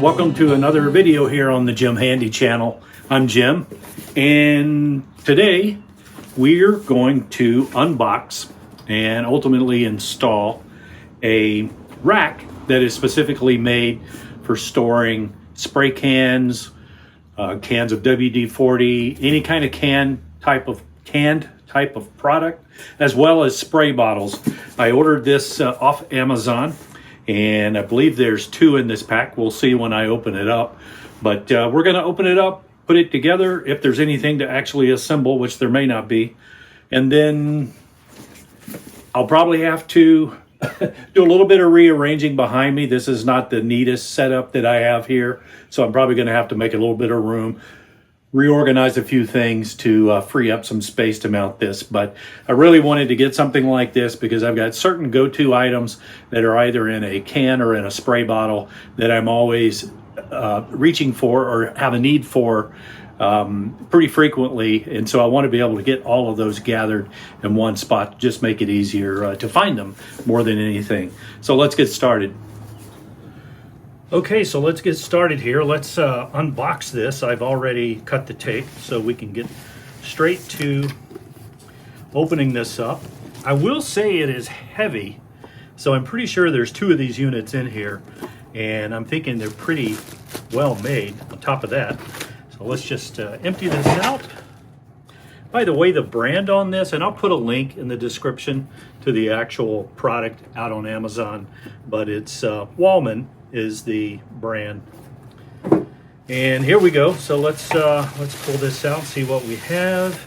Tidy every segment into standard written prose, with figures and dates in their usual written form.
welcome to another video here on the Jim Handy channel. I'm Jim, and today we're going to unbox and ultimately install a rack that is specifically made for storing spray cans, cans of WD-40, any kind of canned type of product, as well as spray bottles. I ordered this off Amazon, and I believe there's 2 in this pack. We'll see when I open it up, but we're going to open it up, put it together, if there's anything to actually assemble, which there may not be, and then I'll probably have to do a little bit of rearranging behind me. This is not the neatest setup that I have here, so I'm probably going to have to make a little bit of room, reorganize a few things to free up some space to mount this. But I really wanted to get something like this because I've got certain go-to items that are either in a can or in a spray bottle that I'm always reaching for or have a need for pretty frequently, and so I want to be able to get all of those gathered in one spot to just make it easier to find them more than anything. So let's get started. Okay, so let's get started here. Let's unbox this. I've already cut the tape so we can get straight to opening this up. I will say it is heavy, so I'm pretty sure there's 2 of these units in here, and I'm thinking they're pretty well made on top of that. So let's just empty this out. By the way, the brand on this, and I'll put a link in the description to the actual product out on Amazon, but it's Wallman is the brand. And here we go. So let's pull this out, see what we have.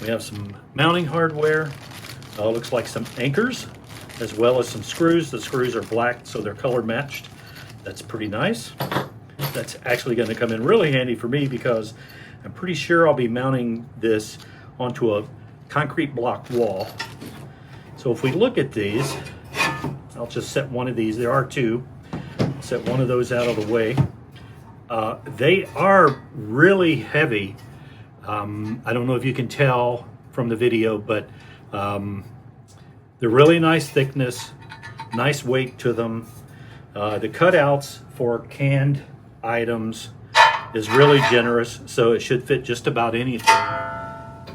We have some mounting hardware. Looks like some anchors, as well as some screws. The screws are black, so they're color matched. That's pretty nice. That's actually going to come in really handy for me because I'm pretty sure I'll be mounting this onto a concrete block wall. So if we look at these, I'll just set one of these. There are 2. I'll set one of those out of the way. They are really heavy. I don't know if you can tell from the video, but they're really nice thickness, nice weight to them. The cutouts for canned items is really generous, so it should fit just about anything.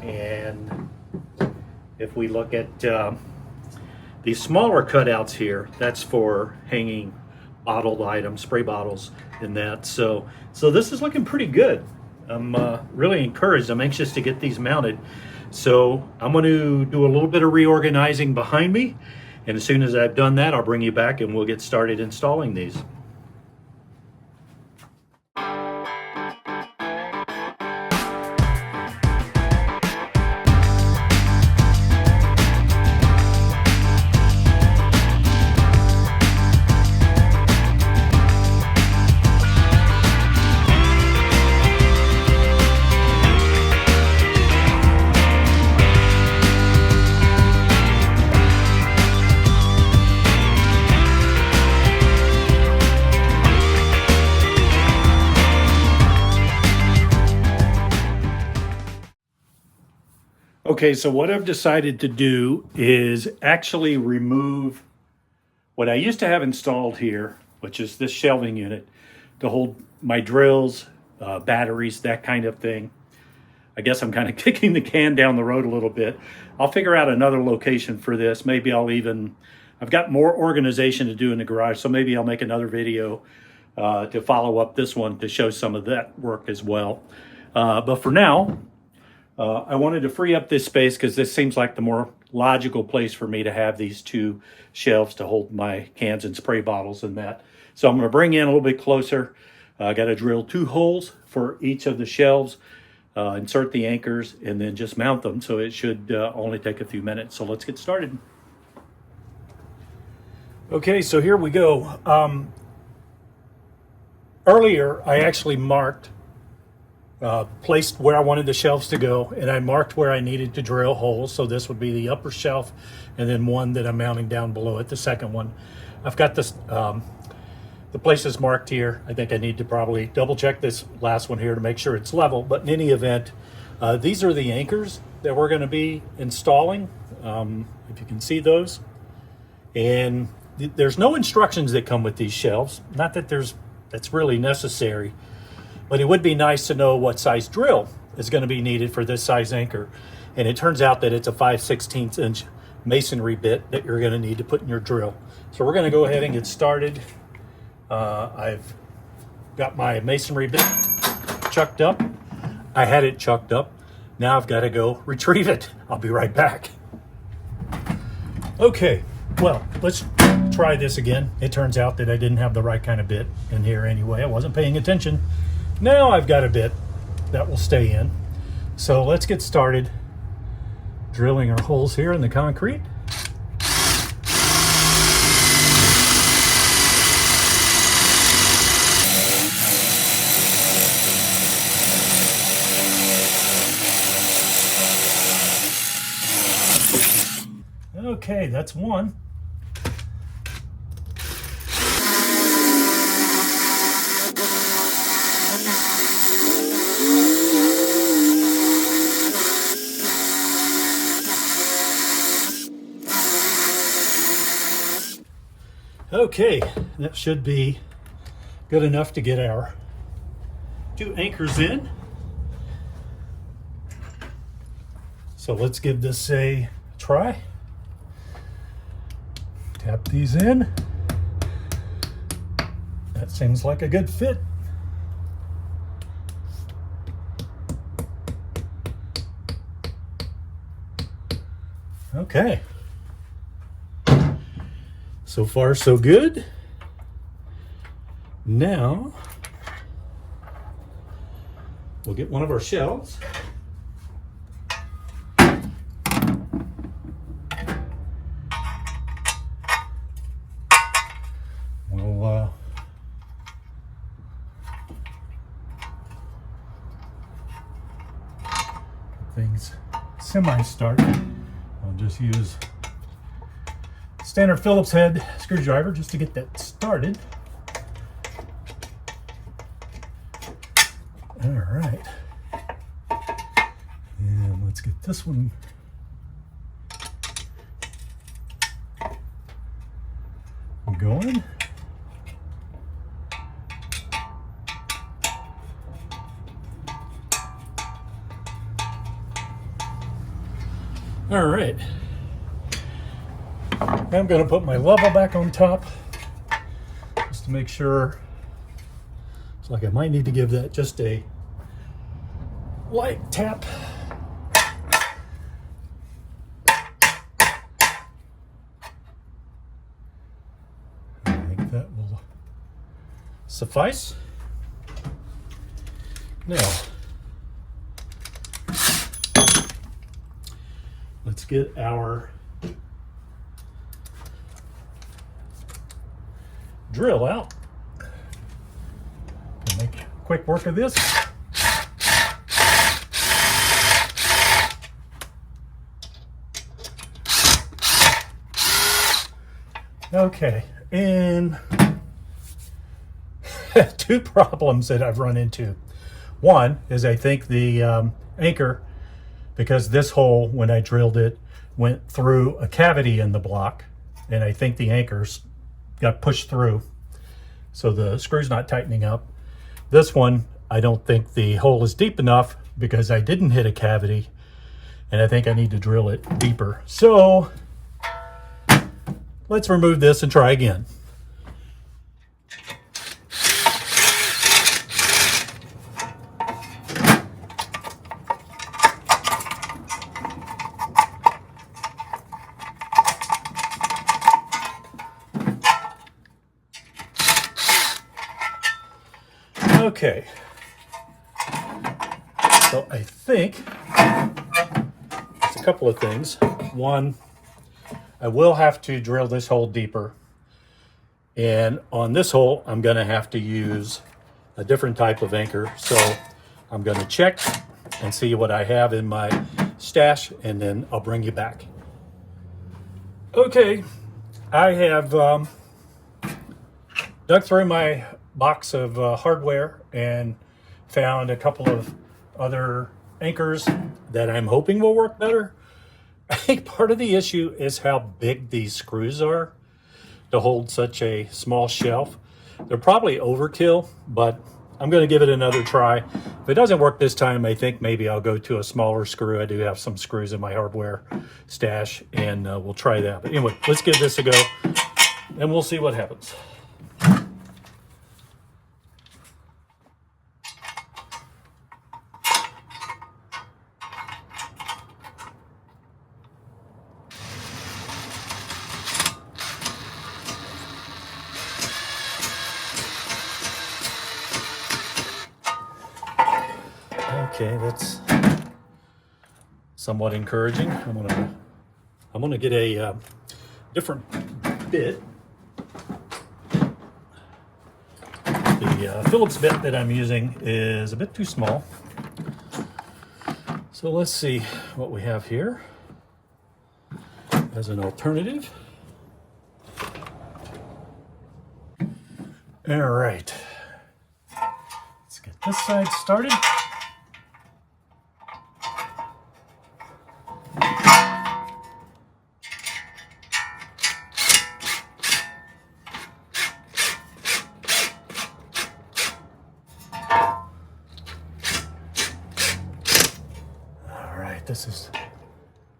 And if we look at these smaller cutouts here, that's for hanging bottled items, spray bottles and that. So this is looking pretty good. I'm really encouraged. I'm anxious to get these mounted. So I'm going to do a little bit of reorganizing behind me, and as soon as I've done that, I'll bring you back and we'll get started installing these. Okay, so what I've decided to do is actually remove what I used to have installed here, which is this shelving unit to hold my drills, batteries, that kind of thing. I guess I'm kind of kicking the can down the road a little bit. I'll figure out another location for this. Maybe I've got more organization to do in the garage, so maybe I'll make another video to follow up this one to show some of that work as well. But for now, I wanted to free up this space because this seems like the more logical place for me to have these 2 shelves to hold my cans and spray bottles and that. So I'm going to bring in a little bit closer. I got to drill 2 holes for each of the shelves, insert the anchors, and then just mount them. So it should only take a few minutes. So let's get started. Okay, so here we go. Earlier, I actually marked placed where I wanted the shelves to go, and I marked where I needed to drill holes. So this would be the upper shelf, and then one that I'm mounting down below it, the second one. I've got this the places marked here. I think I need to probably double check this last one here to make sure it's level, but in any event, these are the anchors that we're going to be installing, if you can see those. And there's no instructions that come with these shelves. Not that that's really necessary, but it would be nice to know what size drill is going to be needed for this size anchor. And it turns out that it's a 5/16 inch masonry bit that you're going to need to put in your drill. So we're going to go ahead and get started. I've got my masonry bit chucked up. I had it chucked up. Now I've got to go retrieve it. I'll be right back. Okay, well, let's try this again. It turns out that I didn't have the right kind of bit in here anyway. I wasn't paying attention. Now I've got a bit that will stay in. So let's get started drilling our holes here in the concrete. Okay, that's one. Okay, that should be good enough to get our 2 anchors in. So let's give this a try. Tap these in. That seems like a good fit. Okay. So far, so good. Now, we'll get one of our shelves. We'll get things semi-started. I'll just use standard Phillips head screwdriver just to get that started. All right. And let's get this one going. All right. I'm going to put my level back on top just to make sure. It's like I might need to give that just a light tap. I think that will suffice. Now, let's get our drill out. Can make quick work of this. Okay, and 2 problems that I've run into. One is I think the anchor, because this hole, when I drilled it, went through a cavity in the block, and I think the anchors got pushed through, so the screw's not tightening up. This one, I don't think the hole is deep enough because I didn't hit a cavity, and I think I need to drill it deeper. So let's remove this and try again. Okay, so I think it's a couple of things. One, I will have to drill this hole deeper, and on this hole I'm going to have to use a different type of anchor. So I'm going to check and see what I have in my stash, and then I'll bring you back. Okay, I have dug through my box of hardware and found a couple of other anchors that I'm hoping will work better. I think part of the issue is how big these screws are. to hold such a small shelf. They're probably overkill, but I'm going to give it another try. If it doesn't work this time, I think maybe I'll go to a smaller screw. I do have some screws in my hardware stash, and we'll try that. But anyway, let's give this a go, and we'll see what happens. Okay, that's somewhat encouraging. I'm gonna get a different bit. The Phillips bit that I'm using is a bit too small. So let's see what we have here as an alternative. All right, let's get this side started. This is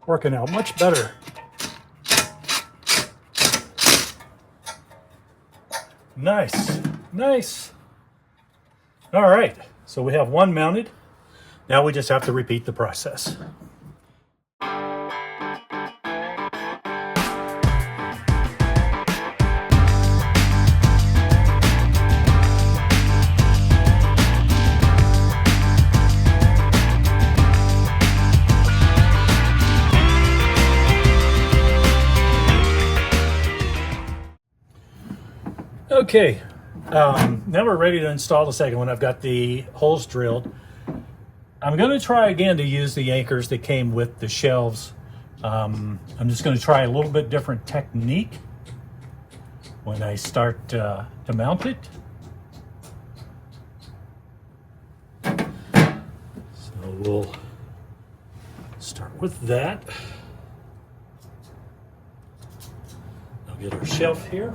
working out much better. Nice, nice. All right, so we have one mounted. Now we just have to repeat the process. Okay, now we're ready to install the second one. I've got the holes drilled. I'm going to try again to use the anchors that came with the shelves. I'm just going to try a little bit different technique when I start to mount it. So we'll start with that. I'll get our shelf here.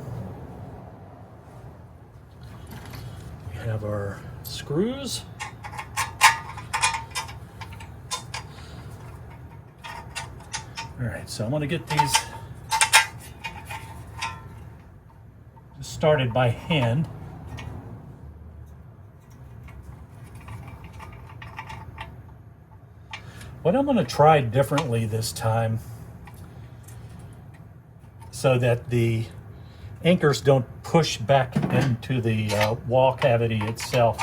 Have our screws. All right, so I'm going to get these started by hand. What I'm going to try differently this time so that the anchors don't push back into the wall cavity itself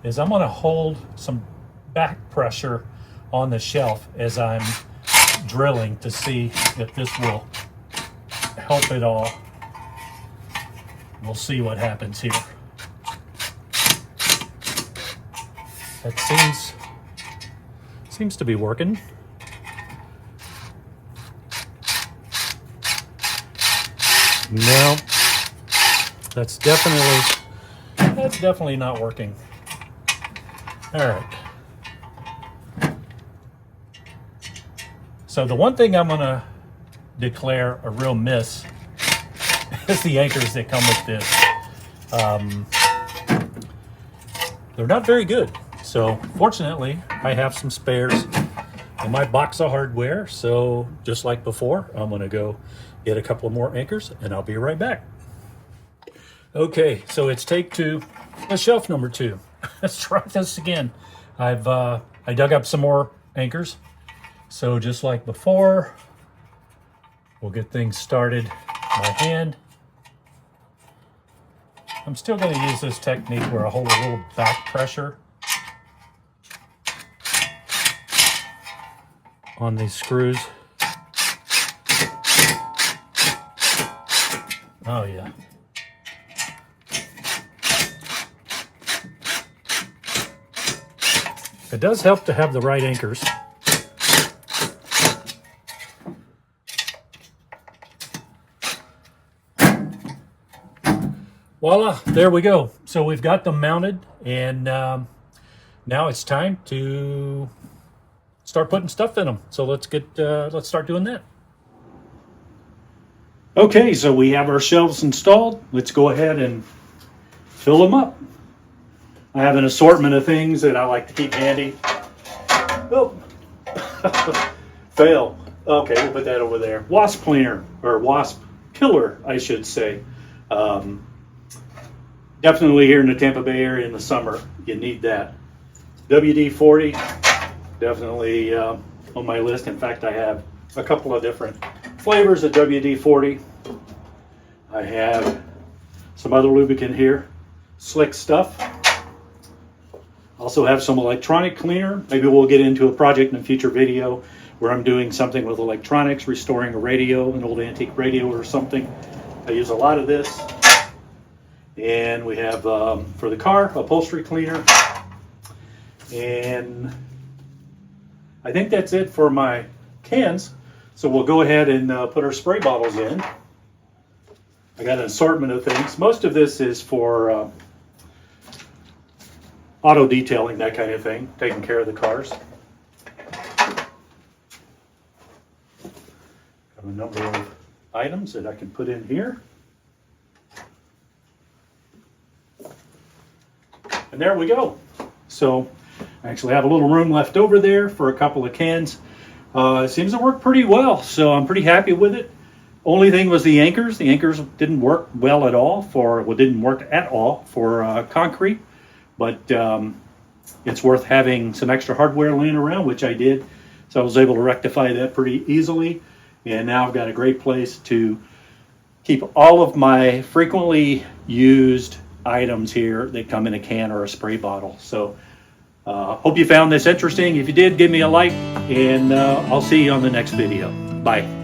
is I'm going to hold some back pressure on the shelf as I'm drilling to see if this will help at all. We'll see what happens here. That seems to be working. No. That's definitely not working. All right. So the one thing I'm going to declare a real miss is the anchors that come with this. They're not very good. So fortunately, I have some spares in my box of hardware. So just like before, I'm going to go get a couple more anchors and I'll be right back. Okay, so it's take two, shelf number 2. Let's try this again. I dug up some more anchors. So just like before, we'll get things started by hand. I'm still going to use this technique where I hold a little back pressure on these screws. Oh yeah. It does help to have the right anchors. Voila, there we go. So we've got them mounted, and now it's time to start putting stuff in them. So let's start doing that. Okay, so we have our shelves installed. Let's go ahead and fill them up. I have an assortment of things that I like to keep handy. Oh, fail. Okay, we'll put that over there. Wasp cleaner, or wasp killer, I should say. Definitely here in the Tampa Bay area in the summer, you need that. WD-40, definitely on my list. In fact, I have a couple of different flavors of WD-40. I have some other lubricant here, Slick Stuff. Also have some electronic cleaner. Maybe we'll get into a project in a future video where I'm doing something with electronics, restoring a radio, an old antique radio or something. I use a lot of this. And we have, for the car, upholstery cleaner. And I think that's it for my cans. So we'll go ahead and put our spray bottles in. I got an assortment of things. Most of this is for auto detailing, that kind of thing, taking care of the cars. Got a number of items that I can put in here. And there we go. So I actually have a little room left over there for a couple of cans. It seems to work pretty well, so I'm pretty happy with it. Only thing was the anchors. The anchors didn't work well at all didn't work at all for concrete, but it's worth having some extra hardware laying around, which I did. So I was able to rectify that pretty easily. And now I've got a great place to keep all of my frequently used items here that come in a can or a spray bottle. So hope you found this interesting. If you did, give me a like, and I'll see you on the next video. Bye.